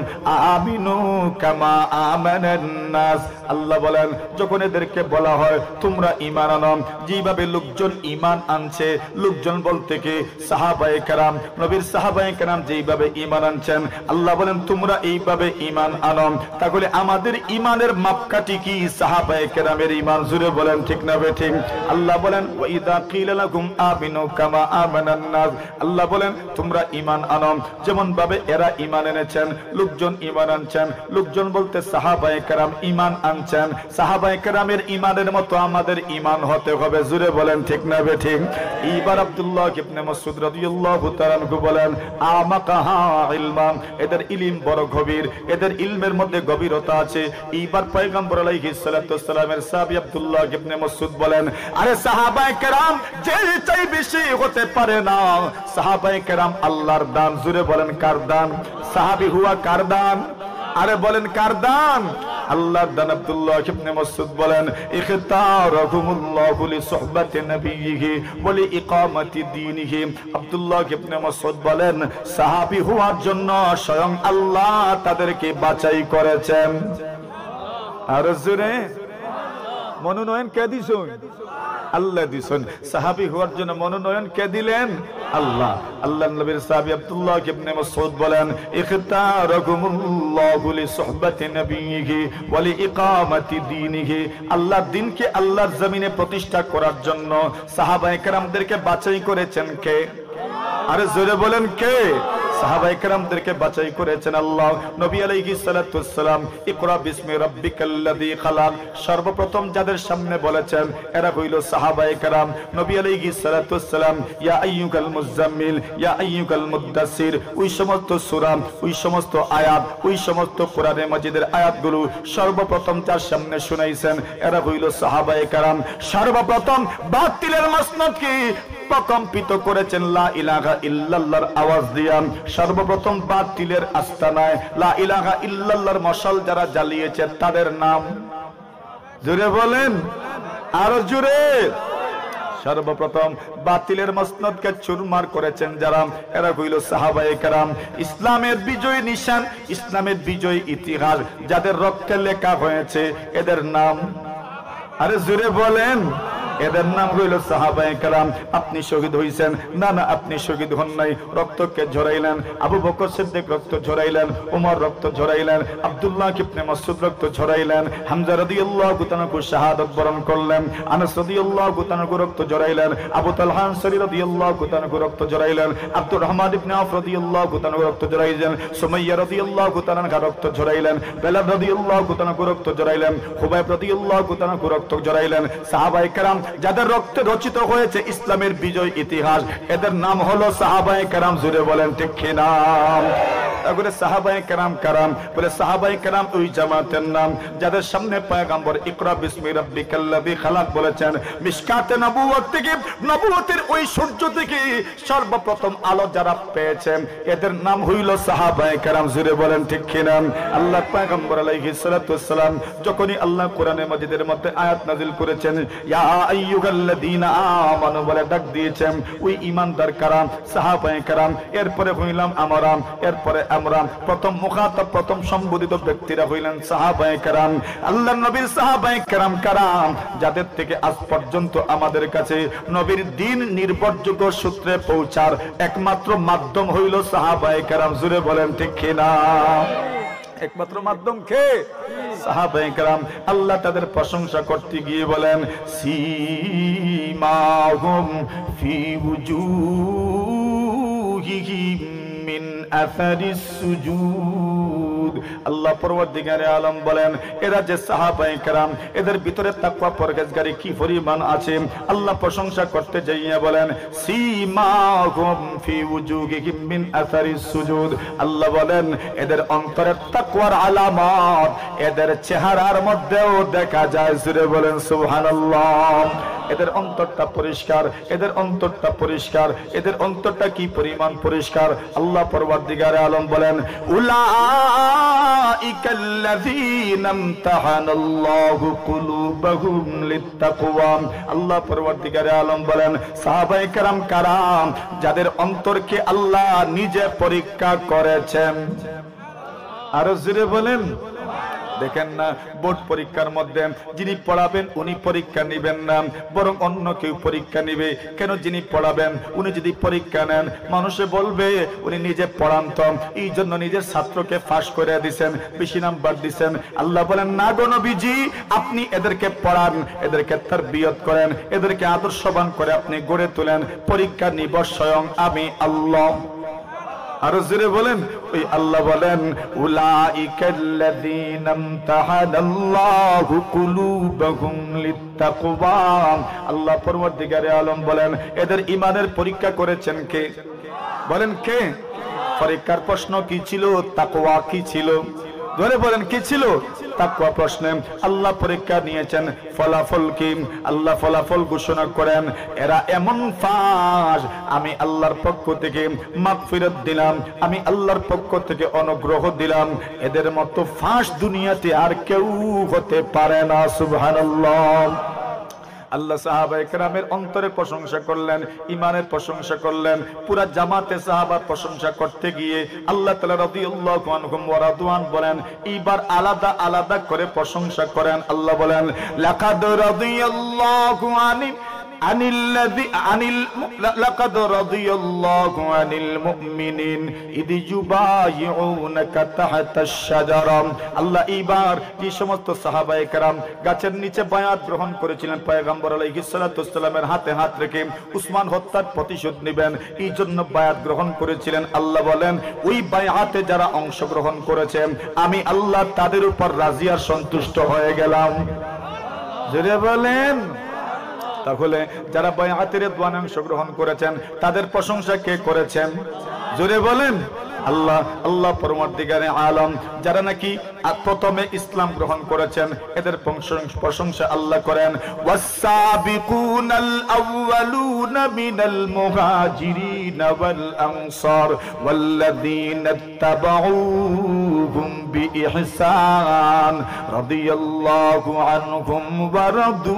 আমিনু কামা আমানান নাস। আল্লাহ বলেন যখন এদেরকে বলা হয় তোমরা ঈমান আনো, যেভাবে লোকজন ঈমান আনছে, লোকজন বলতে কি সাহাবায়ে কেরাম, নবীর সাহাবায়ে কেরাম যেভাবে ঈমান আনছেন, আল্লাহ বলেন তোমরা এইভাবে ঈমান আনো। তাহলে আমাদের ঈমানের মাপকাঠি কি? সাহাবায়ে কেরামের ঈমান। জুড়ে বলেন ঠিক না বেঠিক? আল্লাহ বলেন ওয়া ইযা কিলা লাকুম আমিনু কামা আমানান নাস, আল্লাহ বলেন তোমরা ঈমান আনো যেমন ভাবে এরা ঈমান এনেছেন, লোকজন ঈমান আনছেন। লোকজন বলতে সাহাবায়ে কেরাম ঈমান আনছেন। সাহাবায়ে কেরামের ঈমানের মতো আমাদের ঈমান হতে হবে। জুরে বলেন ঠিক না বেঠিক? এইবার আব্দুল্লাহ ইবনে মাসউদ রাদিয়াল্লাহু তাআলা আনহু বলেন আমাকাহা ইলমা, এদের ইলম বড় গভীর, এদের ইলমের মধ্যে গভীরতা আছে। এইবার পয়গম্বর আলাইহিস সালাতু ওয়াস সালামের সাহাবী আব্দুল্লাহ ইবনে মাসউদ বলেন আরে সাহাবায়ে কেরাম যে চাই বেশি হতে পারে না। সাহাবায়ে কেরাম আল্লাহর দান। জুরে বলেন কার দান? সাহাবী হুয়া কার দান? আরে বলেন কার দান? আল্লাহর দান। আব্দুল্লাহ ইবনে মাসউদ বলেন ইখতারাহুমুল্লাহু লিসুহবাতি নবিয়িহি ওয়া লিইকামাতি দীনিহি। আব্দুল্লাহ ইবনে মাসউদ বলেন সাহাবী হওয়ার জন্য স্বয়ং আল্লাহ তাদেরকে বাছাই করেছেন। আর জোরে মনোনয়ন কে দিছেন? আল্লাহ দিছেন। সাহাবী হওয়ার জন্য মনোনয়ন কে দিলেন? আল্লাহ। আল্লাহর নবীর সাহাবী আব্দুল্লাহ ইবনে মাসউদ বলেন ইখতারাকুমুল্লাহু লিসুহবাতি নবিয়িহি ওয়া লিইকামাতি দীনিহি। আল্লাহর দ্বীনকে আল্লাহর জমিনে প্রতিষ্ঠা করার জন্য সাহাবায়ে কেরামদেরকে বাছাই করেছেন কে? আরে জোরে বলেন কে? সাহাবায়ে কেরামদেরকে বাছাই করেছেন আল্লাহ। নবী আলাইহিস সালাতু ওয়াস সালাম ইকরা বিসমি রাব্বিকাল্লাযী খালাক সর্বপ্রথম যাদের সামনে বলেছেন এরা হইল সাহাবায়ে কেরাম। নবী আলাইহিস সালাতু ওয়াস সালাম ইয়া আইয়ুহাল মুযাম্মিল ইয়া আইয়ুহাল মুদ্দাসসির, ওই সমস্ত সূরা, ওই সমস্ত আয়াত, ওই সমস্ত কোরআনে মাজিদের আয়াতগুলো সর্বপ্রথম তার সামনে শুনাইছেন এরা হইল সাহাবায়ে কেরাম। সর্বপ্রথম বাতিলের মসনদকে প্রকম্পিত করেছেন লা ইলাহা ইল্লাল্লাহর আওয়াজ দিয়া। সর্বপ্রথম বাতিলের আস্তানায় লা ইলাহা ইল্লাল্লাহর মশাল যারা জ্বালিয়েছে তাদের নাম জোরে বলেন, আরো জোরে। সর্বপ্রথম বাতিলের মসনদকে চুরমার করেছেন যারা এরা হইল সাহাবায়ে কেরাম। ইসলামের বিজয় নিশান, ইসলামের বিজয় ইতিহাস যাদের রক্তে লেখা হয়েছে এদের নাম আরে জোরে বলেন এদের নাম হইল সাহাবায়ে কেরাম। আপনি শহীদ হইছেন? না না, আপনি শহীদ হন নাই। রক্তকে ঝরাইলেন, আবু বকর সিদ্দিক রক্ত ঝরাইলেন, ওমর রক্ত ঝরাইলেন, আব্দুল্লাহ ইবনে মাসউদ রক্ত ঝরাইলেন, হামজা রাদিয়াল্লাহু তাআলা শাহাদাত বরণ করলেন, আনাস রাদিয়াল্লাহু তাআলা রক্ত ঝরাইলেন, আবু তালহা আনসারী রাদিয়াল্লাহু তাআলা রক্ত ঝরাইলেন, আব্দুর রহমান ইবনে আওফ রাদিয়াল্লাহু তাআলা রক্ত ঝরাইলেন, সুমাইয়া রাদিয়াল্লাহু তাআলা রক্ত ঝরাইলেন, বেলাল রাদিয়াল্লাহু তাআলা রক্ত ঝরাইলেন, খুবাইব রাদিয়াল্লাহু তাআলা রক্ত ঝরাইলেন। সাহাবায়ে কেরাম যাদের রক্তে রচিত হয়েছে ইসলামের বিজয় ইতিহাস, এদের নাম হলো সাহাবায়ে কেরাম। জুড়ে বলেন ঠিক কি না? তাহলে সাহাবায়ে কেরাম কারাম বলে সাহাবায়ে কেরাম ওই জামাতের নাম যাদের সামনে পয়গম্বর ইকরা বিসমি রাব্বিকাল্লাযী খালাক বলেছেন। মিশকাতে নবুয়ত থেকে, নবুয়তের ওই সূর্য থেকে সর্বপ্রথম আলো যারা পেয়েছেন এদের নাম হইল সাহাবায়ে কেরাম। জুড়ে বলেন ঠিক কি না? আল্লাহ পয়গম্বর আলাইহিস সালাতু ওয়াসসালাম যখনই আল্লাহ কোরআনে মাজিদের মধ্যে আয়াত নাযিল করেছেন, ইয়া আইয়ুহাল্লাযীনা আমানু বলে ডাক দিয়েছেন ওই ঈমানদার কারাম সাহাবায়ে কেরাম। এরপরে হইলাম আমরা, এরপরে আমরা প্রথম মুখাতাব, প্রথম সম্বোধিত ব্যক্তিরা হইলেন সাহাবায়ে কেরাম। আল্লাহর নবীর সাহাবায়ে কেরাম কারাম যাদের থেকে আজ পর্যন্ত আমাদের কাছে নবীর দ্বীন নির্ভরযোগ্য সূত্রে পৌঁছার একমাত্র মাধ্যম হইল সাহাবায়ে কেরাম। জুড়ে বলেন ঠিক কি না? একমাত্র মাধ্যম কে? সাহাবায়ে কেরাম। আল্লাহ তাদের প্রশংসা করতে গিয়ে বলেন সীমাহুম ফি উজুহিহিম মিন আসারিস সুজুদ। আল্লাহ পরওয়ারদিগারে আলম বলেন এরা যে সাহাবায়ে কেরাম এদের ভিতরে তাকওয়া পরহেজগারি কি পরিমাণ আছে। আল্লাহ প্রশংসা করতে যাইয়া বলেন সীমাহুম ফি উজুহিহিম মিন আসারিস সুজুদ। আল্লাহ বলেন এদের অন্তরের তাকওয়ার আলামত এদের চেহারার মধ্যেও দেখা যায়। জুড়ে বলেন সুবহানাল্লাহ। এদের অন্তরটা পরিষ্কার, এদের অন্তরটা পরিষ্কার, এদের অন্তরটা কি পরিমাণ পরিষ্কার। আল্লাহ পরওয়ারদিগারে আলম বলেন উলাইকাল্লাযীনা ইমতাহানাল্লাহু কুলুবাহুম লিত্তাকওয়া। আল্লাহ পরওয়ারদিগারে আলম বলেন সাহাবায়ে কেরাম কারাম যাদের অন্তরকে আল্লাহ নিজে পরীক্ষা করেছেন। আরো জোরে বলেন। দেখেন না, বোর্ড পরীক্ষার মধ্যে যিনি পড়াবেন উনি পরীক্ষা নেবেন না, বরং অন্য কেউ পরীক্ষা নেবে। কেন? যিনি পড়াবেন উনি যদি পরীক্ষা নেন মানুষে বলবে উনি নিজে পড়ান তো, এই জন্য নিজের ছাত্রকে ফাঁস করে দিছেন, বেশি নাম্বার দিছেন। আল্লাহ বলেন না গো নবীজি, আপনি এদেরকে পড়ান, এদেরকে তারবিয়ত করেন, এদেরকে আদর্শবান করে আপনি গড়ে তোলেন। পরীক্ষা নিব স্বয়ং আমি আল্লাহ। আরো জোরে বলেন। ওই আল্লাহ বলেন উলাইকাল্লাযীনা ইমতাহানাল্লাহু কুলুবাহুম লিত্তাকওয়া। আল্লাহ পরওয়ারদিগারে আলম বলেন এদের ঈমানের পরীক্ষা করেছেন কে? বলেন কে? পরীক্ষার প্রশ্ন কি ছিল? তাকওয়া কি ছিল? ধরে বলেন কি ছিল? তাকওয়া প্রশ্নে আল্লাহ পরীক্ষা নিয়েছেন। ফলাফল কি? আল্লাহ ফলাফল ঘোষণা করেন এরা এমন ফাঁস, আমি আল্লাহর পক্ষ থেকে মাগফিরাত দিলাম, আমি আল্লাহর পক্ষ থেকে অনুগ্রহ দিলাম। এদের মতো ফাঁস দুনিয়াতে আর কেউ হতে পারে না। সুবহানাল্লাহ। আল্লাহ সাহাবায়ে কেরামের অন্তরের প্রশংসা করলেন, ঈমানের প্রশংসা করলেন। পুরা জামাতে সাহাবার প্রশংসা করতে গিয়ে আল্লাহ তাআলা রাদিয়াল্লাহু আনহুম ওয়া রাদওয়ান বলেন এইবার আলাদা আলাদা করে প্রশংসা করেন। আল্লাহ বলেন লাকাদ রাদিয়াল্লাহু লাকাদ রাদিয়াল্লাহু আনিল মুমিনিন ইয ইউবাইউনাকা তাহতাশ শাজারা। আল্লাহ এইবার যে সমস্ত সাহাবায়ে কেরাম গাছের নিচে বায়াত গ্রহণ করেছিলেন পয়গম্বর আলাইহিস সালাতু ওয়াসসালামের হাতে হাত রেখে উসমান হত্যার প্রতিশোধ নেবেন, এই জন্য বায়াত গ্রহণ করেছিলেন। আল্লাহ বলেন ওই বায়াতে যারা অংশগ্রহণ করেছেন আমি আল্লাহ তাদের উপর রাজি আর সন্তুষ্ট হয়ে গেলাম। জোরে বলেন। তাহলে যারা বায়াতের রিদওয়ানে অংশগ্রহণ করেছেন তাদের প্রশংসা কে করেছেন? জোরে বলেন। আল্লাহ। আল্লাহ পরওয়ারদিগারে আলম যারা নাকি প্রথমে ইসলাম গ্রহণ করেছেন এদের প্রশংসা আল্লাহ করেন ওয়াস-সাবিকুনাল আউয়ালুনা মিনাল মুহাজিরিনা ওয়াল আনসার ওয়াল্লাযীনা ইত্তাবাউহুম বিইহসান রাদিয়াল্লাহু আনহুম ওয়া রাদু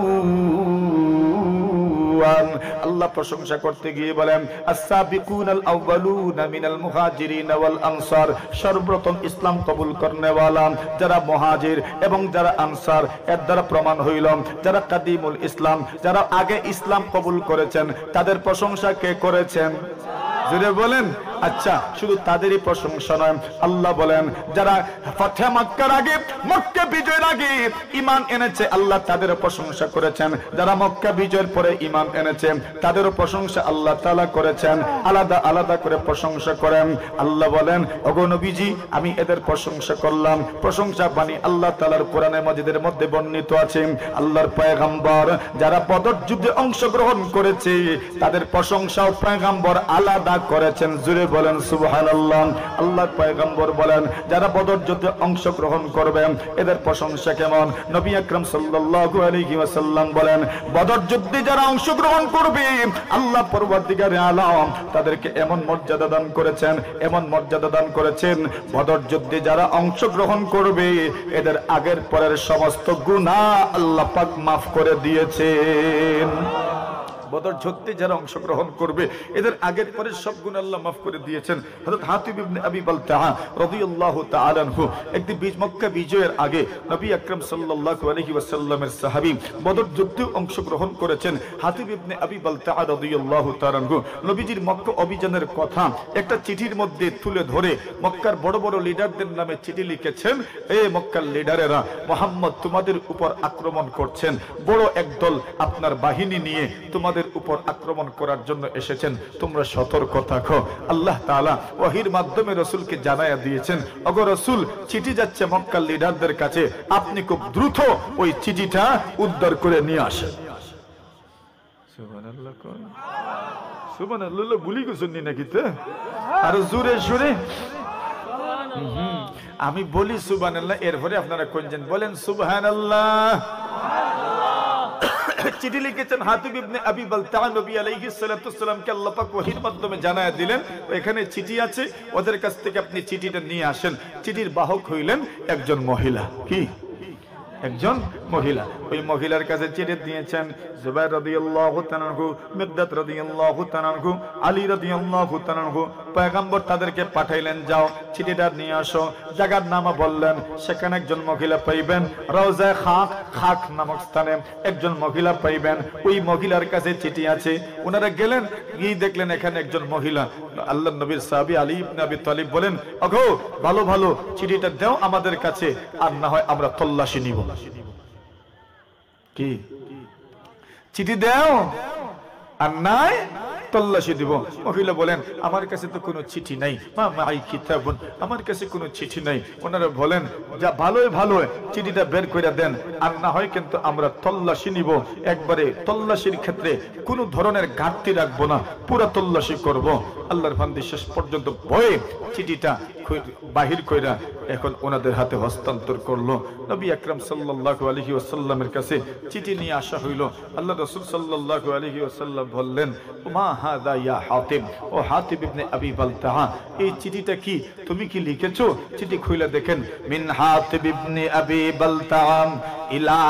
রিদওয়ান। আল্লাহ প্রশংসা করতে গিয়ে বলেন আস-সাবিকুনাল আউয়ালুনা মিনাল মুহাজিরিন ওয়াল আনসার, সর্বপ্রথম ইসলাম কবুল করনেওয়ালা যারা মুহাজির এবং যারা আনসার, এর দ্বারা প্রমাণ হইল যারা কাদিমুল ইসলাম, যারা আগে ইসলাম কবুল করেছেন তাদের প্রশংসা কে করেছেন? জোরে বলেন। আচ্ছা, শুধু তাদেরই প্রশংসা নয়, আল্লাহ বলেন যারা ফাতহে মক্কার আগে, মক্কা বিজয়ের আগে ঈমান এনেছে আল্লাহ তাদেরও প্রশংসা করেছেন, যারা মক্কা বিজয়ের পরে ঈমান এনেছে তাদেরও প্রশংসা আল্লাহ তাআলা করেছেন, আলাদা আলাদা করে প্রশংসা করেন। আল্লাহ বলেন ওগো নবীজি আমি এদের প্রশংসা করলাম। প্রশংসা বাণী আল্লাহ তাআলার কোরআনে মাজিদের মধ্যে বর্ণিত আছে। আল্লাহর পয়গম্বর যারা বদর যুদ্ধে অংশগ্রহণ করেছে তাদের প্রশংসাও পয়গম্বর আলাদা করেছেন। জুড়ে বলেন সুবহানাল্লাহ। আল্লাহর পয়গম্বর বলেন যারা বদর যুদ্ধে অংশগ্রহণ করবেন এদের প্রশংসা কেমন? নবী আকরাম সাল্লাল্লাহু আলাইহি ওয়াসাল্লাম বলেন বদর যুদ্ধে যারা অংশগ্রহণ করবে আল্লাহ পরবর্তীকারে আলম তাদেরকে এমন মর্যাদা দান করেছেন, এমন মর্যাদা দান করেছেন, বদর যুদ্ধে যারা অংশগ্রহণ করবে এদের আগের পরের সমস্ত গুনাহ আল্লাহ পাক মাফ করে দিয়েছেন। বদর যুদ্ধে যারা অংশগ্রহণ করবে এদের আগের পরে সব গুনাহ আল্লাহ মাফ করে দিয়েছেন। হযরত হাতিব ইবনে আবি বালতাআ রাদিয়াল্লাহু তাআলা আনহু একদিন মক্কা বিজয়ের আগে নবী আকরাম সাল্লাল্লাহু আলাইহি ওয়াসাল্লামের সাহাবী বদর যুদ্ধে অংশগ্রহণ করেছেন। হাতিব ইবনে আবি বালতাআ রাদিয়াল্লাহু তাআলা আনহু নবীজির মক্কা অভিযানের কথা একটা চিঠির মধ্যে তুলে ধরে মক্কার বড় বড় লিডারদের নামে চিঠি লিখেছেন। এই মক্কার লিডারেরা মুহাম্মদ তোমাদের উপর আক্রমণ করছেন, বড় একদল আপনার বাহিনী নিয়ে তোমাদের উপর আক্রমণ করার জন্য এসেছেন, তোমরা সতর্ক থাকো। আল্লাহ তাআলা ওহীর মাধ্যমে রাসূলকে জানায়া দিয়েছেন ওগো রাসূল চিঠি যাচ্ছে মক্কার লিডারদের কাছে, আপনি খুব দ্রুত ওই চিঠিটা উদ্ধার করে নিয়ে আসেন। সুবহানাল্লাহ কোন সুবহানাল্লাহ বলি গেছেন নাকি তে আর জোরে জোরে আমি বলি সুবহানাল্লাহ, এরপরে আপনারা কোনজন বলেন সুবহানাল্লাহ। চিঠি লিখেছেন হাতিব ইবনে আবি বালতাআ নবী আলাইহিস সালাতু ওয়াসসালামকে আল্লাহ পাক ওহীর মাধ্যমে জানায়া দিলেন এখানে চিঠি আছে, ওদের কাছ থেকে আপনি চিঠিটা নিয়ে আসেন। চিঠির বাহক হইলেন একজন মহিলা। কি? একজন মহিলা। ওই মহিলার কাছে চিঠি দিয়েছেন জুবাইর রাদিয়াল্লাহু তাআলা আনহু, মিকদাদ রাদিয়াল্লাহু তাআলা আনহু, আলী রাদিয়াল্লাহু তাআলা আনহু। পয়গম্বর তাদেরকে পাঠাইলেন যাও চিঠিটা নিয়ে আসো। জায়গার নাম বললেন, সেখানে একজন মহিলা পাইবেন রওজায়ে খাক, খাক নামক স্থানে একজন মহিলা পাইবেন। ওই মহিলার কাছে চিঠি আছে। ওনারা গেলেন, গিয়ে দেখলেন এখানে একজন মহিলা। আল্লাহর নবীর সাহাবী আলী ইবনে আবি তালিব বলেন ওগো ভালো ভালো চিঠিটা দাও আমাদের কাছে, আর না হয় আমরা তল্লাশি নিব। কি? চিঠি দাও আর নাই তল্লাশি দিব। মহিলা বলেন আমার কাছে তো কোনো চিঠি নাই, মা মাই কিতাবুন, আমার কাছে কোনো চিঠি নাই। ওনারা বলেন যা ভালোই ভালো চিঠিটা বের করে দেন, আর না হয় কিন্তু আমরা তল্লাশি নিব। একবারে তল্লাশির ক্ষেত্রে কোনো ধরনের ঘাটতি রাখবো না, পুরো তল্লাশি করব। আল্লাহর বান্দা শেষ পর্যন্ত ভয়ে চিঠিটা বাহির কইরা এখন ওনাদের হাতে হস্তান্তর করলো। নবী আকরাম সাল্লাল্লাহু আলাইহি ওয়াসাল্লামের কাছে চিঠি নিয়ে আসা হইল। আল্লাহ রাসূল সাল্লাল্লাহু আলাইহি ওয়াসাল্লাম বললেন মা হাদা ইয়া হাতিব, ও হাতিব ইবনে আবি বালতাআ এই চিঠিটা কি, তুমি কি লিখেছো? চিঠি খুলে দেখেন মিন হাতিব ইবনে আবি বালতাআ ইলা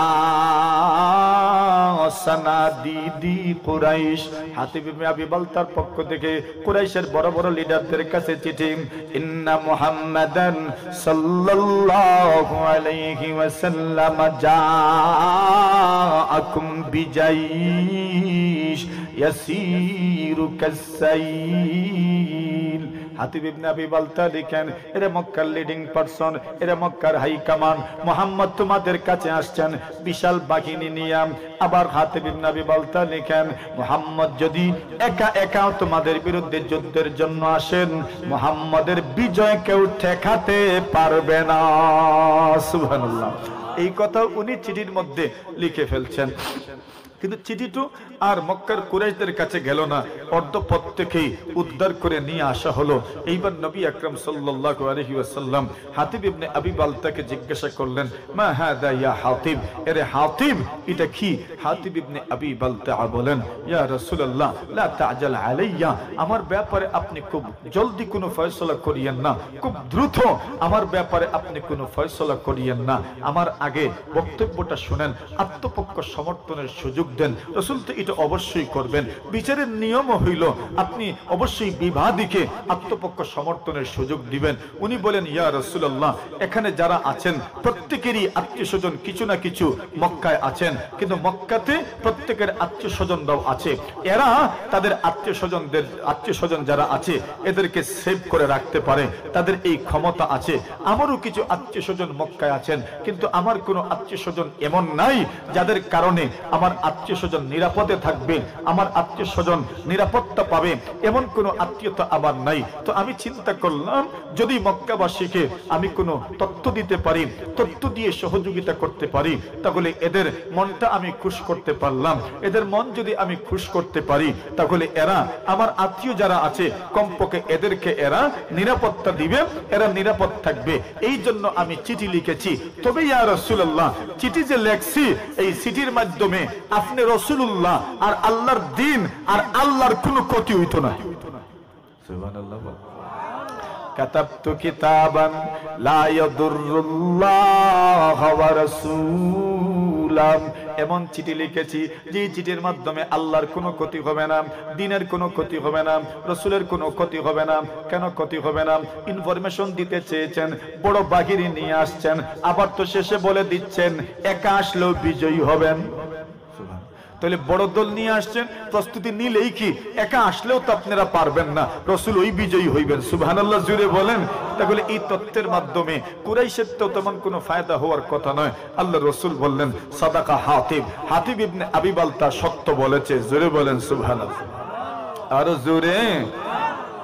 সানাদিদি কুরাইশ। হাতিব ইবনে আবি বালতার পক্ষ থেকে কুরাইশের বড় বড় লিডারদের কাছে চিঠি। ইন্না মুহাম্মাদান সাল্লাল্লাহু আলাইহি ওয়াসাল্লাম জাআকুম বিজাইশ ইয়াসিরু কাসাইল। হাতিব ইবনে আবি বালতা লিখেন এরা মক্কার লিডিং পারসন, এরা মক্কার হাই কমান্ড, মুহাম্মদ তোমাদের কাছে আসছেন বিশাল বাহিনী নিয়ে। আবার হাতিব ইবনে আবি বালতা লিখেন মুহাম্মদ যদি একা একা তোমাদের বিরুদ্ধে যুদ্ধের জন্য আসেন মুহাম্মদের বিজয় কেউ ঠেকাতে পারবে না। সুবহানাল্লাহ। এই কথা উনি চিঠির মধ্যে লিখে ফেলছেন। কিন্তু চিঠিটা আর মক্কার কুরাইশদের কাছে গেল না, অর্ধপথ থেকেই উদ্ধার করে নিয়ে আসা হলো। এইবার নবী আকরাম সাল্লাল্লাহু আলাইহি ওয়াসাল্লাম হাতিব ইবনে আবি বালতাকে জিজ্ঞাসা করলেন মা হাদা ইয়া হাতিব, এরে হাতিব এটা কি? হাতিব ইবনে আবি বালতা বলেন ইয়া রাসূলুল্লাহ লা তা'জাল আলাইয়া, আমার ব্যাপারে আপনি খুব জলদি কোনো ফয়সালা করিয়েন না, খুব দ্রুত আমার ব্যাপারে আপনি কোনো ফয়সালা করিয়েন না। আমার আগে বক্তব্যটা শুনেন, আত্মপক্ষ সমর্থনের সুযোগ দেন। রাসূল তো এটা অবশ্যই করবেন। বিচারের নিয়ম হইল আপনি অবশ্যই বিবাদীকে আত্মপক্ষ সমর্থনের সুযোগ দিবেন। উনি বলেন, ইয়া রাসূলুল্লাহ, এখানে যারা আছেন প্রত্যেকেরই আত্মীয় স্বজন কিছু না কিছু মক্কায় আছেন, কিন্তু মক্কাতে প্রত্যেকের আত্মীয় স্বজনরাও আছে। এরা তাদের আত্মীয় স্বজন যারা আছে এদেরকে সেভ করে রাখতে পারে, তাদের এই ক্ষমতা আছে। আমারও কিছু আত্মীয় স্বজন মক্কায় আছেন, কিন্তু আমার কোনো আত্মীয় স্বজন এমন নাই যাদের কারণে আমার আত্মীয় স্বজন নিরাপদে থাকবে, আমার আত্মীয় স্বজন নিরাপত্তা পাবে, এমন কোনো আত্মীয়তা আমার নাই। তো আমি চিন্তা করলাম যদি মক্কাবাসীকে আমি কোনো তথ্য দিতে পারি, তথ্য দিয়ে সহযোগিতা করতে পারি, তাহলে এদের মনটা আমি খুশ করতে পারলাম। এদের মন যদি আমি খুশ করতে পারি, তাহলে এরা আমার আত্মীয় যারা আছে কমপক্ষে এদেরকে এরা নিরাপত্তা দিবে, এরা নিরাপদ থাকবে। এই জন্য আমি চিঠি লিখেছি। তবে ইয়া রাসূলুল্লাহ, চিঠি যে লেখছি, এই চিঠির মাধ্যমে আপনি রাসূলুল্লাহ আর আল্লাহর দ্বীন আর আল্লাহর কোনো ক্ষতি হইতো না। সুবহানাল্লাহ। কাতাবতু কিতাবান লা ইয়াদুরুল্লাহ ওয়া রাসূলাম, এমন চিঠি লিখেছি যে চিঠির মাধ্যমে আল্লাহর কোনো ক্ষতি হবে না, দ্বীনের কোনো ক্ষতি হবে না, রাসূলের কোনো ক্ষতি হবে না। কেন ক্ষতি হবে না? ইনফরমেশন দিতে চেয়েছেন, বড় বাহিনী নিয়ে আসছেন, আবার তো শেষে বলে দিচ্ছেন একা আসলেও বিজয়ী হবেন। তাহলে বড় দল নিয়ে আসছেন, প্রস্তুতি নিলেই কি একা আসলেও তো আপনারা পারবেন না, রাসূল ওই বিজয়ী হইবেন। সুবহানাল্লাহ জুড়ে বলেন। তাহলে এই তত্ত্বের মাধ্যমে কুরাইশের তো তেমন কোনো ফায়দা হওয়ার কথা নয়। আল্লাহ রাসূল বললেন সাদাকা হাতিব, হাতিব ইবনে আবি বালতা সত্য বলেছে। জোরে বলেন সুবহানাল্লাহ, আরো জোরে।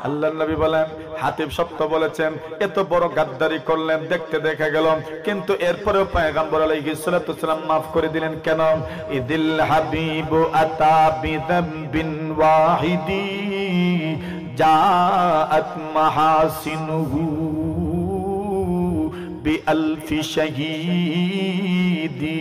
আল্লাহর নবী বলেন হাতিব সত্য বলেছেন। এত বড় গাদ্দারি করলেন, দেখতে দেখা গেল, কিন্তু এরপরেও পয়গম্বর আলাইহিস সালাতু ওয়াসসালাম মাফ করে দিলেন। কেন? ইদিল হাবিবু আতা বিযামবিন ওয়াহিদি জাআত মাহাসিনুহু বিআলফি শাহীদি।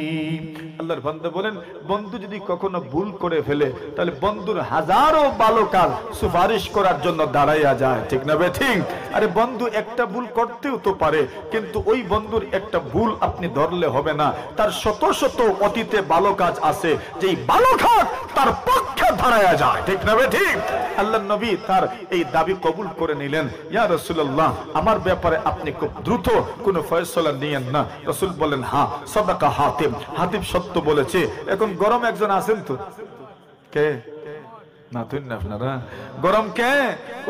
আল্লাহর বান্দা বলেন, বন্ধু যদি কখনো ভুল করে ফেলে, তাহলে বন্ধুর হাজারো ভালো কাজ সুপারিশ করার জন্য দাঁড়াইয়া যায়। ঠিক না বে ঠিক? আরে বন্ধু একটা ভুল করতেও তো পারে, কিন্তু ওই বন্ধুর একটা ভুল আপনি ধরলে হবে না। তার শত শত অতীতে ভালো কাজ আছে, যেই ভালো কাজ তার পক্ষে দাঁড়াইয়া যায়। ঠিক না বে ঠিক? আল্লাহর নবী তার এই দাবি কবুল করে নিলেন। ইয়া রাসূলুল্লাহ, আমার ব্যাপারে আপনি খুব দ্রুত কোনো ফয়সালা নিয়েন না। রাসূল বলেন, হ্যাঁ সাদাকা হাতিব, হাতিব সত্য বলেছে। এখন গরম একজন আছেন তো, কে না তুই না আপনারা গরম কে?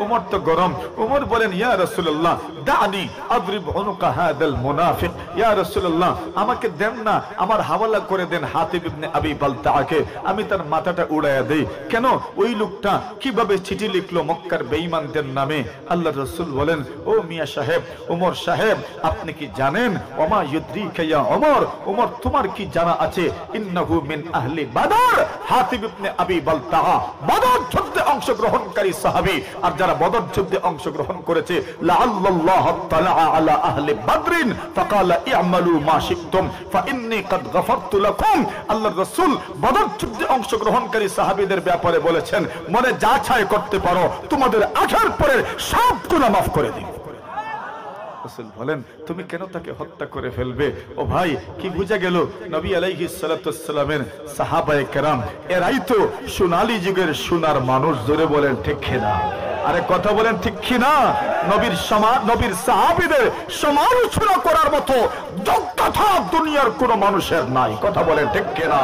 উমর তো গরম। উমর বলেন, ইয়া রাসূলুল্লাহ দানি আদরিব উনুকা হাদাল মুনাফিক। ইয়া রাসূলুল্লাহ, আমাকে দেন না, আমার হাওয়ালা করে দেন হাতিব ইবনে আবি বালতাকে, আমি তার মাথাটা উড়াইয়া দেই। কেন? ওই লোকটা কিভাবে চিঠি লিখলো মক্কার বেঈমানদের নামে। আল্লাহর রাসূল বলেন, ও মিয়া সাহেব, উমর সাহেব, আপনি কি জানেন? ওমা ইউদ্রিকা ইয়া উমর, উমর তোমার কি জানা আছে? ইন্নাহু মিন আহলি বাদর। হাতিব ইবনে আবি বালতা বদর যুদ্ধে অংশগ্রহণকারী সাহাবী, আর যারা বদর যুদ্ধে অংশগ্রহণ করেছে, লাআল্লাল্লাহ তাআলা আলা আহলি বদরিন ফাকালা ই'মালু মা শি'তুম ফাইন্নী ক্বাদ গফারতু লাকুম। আল্লাহর রাসূল বদর যুদ্ধে অংশগ্রহণকারী সাহাবীদের ব্যাপারে বলেছেন, মনে যা চায় করতে পারো, তোমাদের আঠার পরের সব গুনাহ মাফ করে দিন। রাসূল বলেন, তুমি কেন তাকে হত্যা করে ফেলবে? ও ভাই, কি বুঝা গেল? নবী আলাইহিস সালাতু ওয়াসসালামের সাহাবায়ে কেরাম এরাই তো সোনালী যুগের সোনার মানুষ। জোরে বলেন ঠিক কিনা? আরে কথা বলেন ঠিক কিনা? নবীর সাহাবীদের সমালোচনা করার মতো যোগ্যতা দুনিয়ার কোন মানুষের নাই। কথা বলেন ঠিক কিনা?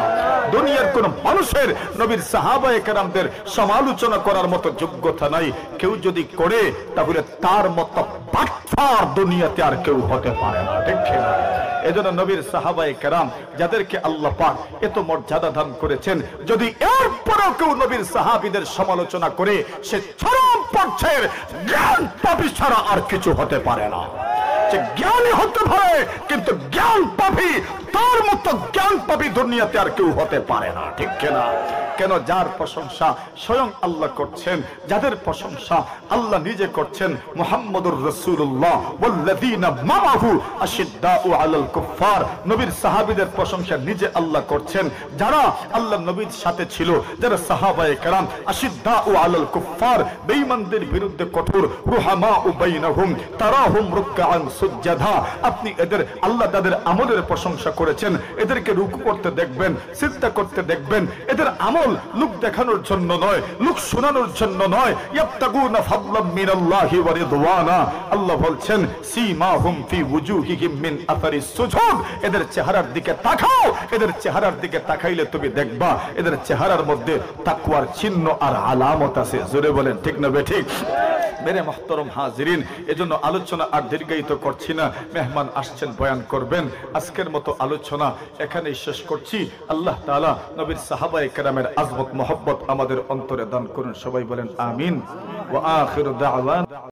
দুনিয়ার কোন মানুষের নবীর সাহাবায়ে কেরামদের সমালোচনা করার মতো যোগ্যতা নাই। কেউ যদি করে, তাহলে তার মতো বাটপার দুনিয়াতে আর কেউ হতে পারে না। ঠিক কিনা? এজন্য নবীর সাহাবায়ে কেরাম যাদেরকে আল্লাহ পাক এত মর্যাদা দান করেছেন, যদি এরপরেও কেউ নবীর সাহাবীদের সমালোচনা করে, সে চরম পর্যায়ের জ্ঞান পাপী ছাড়া আর কিছু হতে পারে না। সে জ্ঞানী হতে পারে, কিন্তু জ্ঞান পাপী, তার মতো জ্ঞান পাপী দুনিয়াতে আর কেউ হতে পারে না। ঠিক কিনা? কেন? যার প্রশংসা স্বয়ং আল্লাহ করছেন, যাদের প্রশংসা আল্লাহ নিজে করছেন, মুহাম্মদুর রাসূলুল্লাহ ওয়াল্লাযীনা মাআহু আশিদ্দাউ আলাল কুফফার, নবীর সাহাবীদের প্রশংসা নিজে আল্লাহ করছেন, যারা আল্লাহ নবীর সাথে ছিল, যারা সাহাবায়ে কেরাম, আশিদ্দাউ আলাল কুফফার, বেঈমানদের বিরুদ্ধে কঠোর, রুহামাউ বাইনাহুম তারাহুম রুকআন সুজদা। আপনি এদের, আল্লাহ তাদের আমলের প্রশংসা করেছেন, এদেরকে রুকু করতে দেখবেন, সিজদা করতে দেখবেন। এদের আমল লোক দেখানোর জন্য নয়, লোক শোনানোর জন্য নয়। ইয়াবতাগুনা ফাদলাম মিনাল্লাহি ওয়া রিদওয়ানা, আল্লাহ বলছেন সীমাহুম ফি ওয়ুজুহিহিম মিন আসারিস সুজুদ। এদের চেহারার দিকে তাকাও, এদের চেহারার দিকে তাকাইলে তুমি দেখবা এদের চেহারার মধ্যে তাকওয়ার চিহ্ন আর আলামত আছে। জোরে বলেন ঠিক না বেঠিক? মেরে মুহতারাম হাজিরিন, এজন্য আলোচনা আর দীর্ঘায়িত করছি না, মেহমান আসছেন বয়ান করবেন। আজকের মতো আলোচনা এখানেই শেষ করছি। আল্লাহ তাআলা নবীর সাহাবায়ে কেরামের আজমত মহব্বত আমাদের অন্তরে দান করুন। সবাই বলেন আমিন। ওয়া আখিরু দাওয়ানা।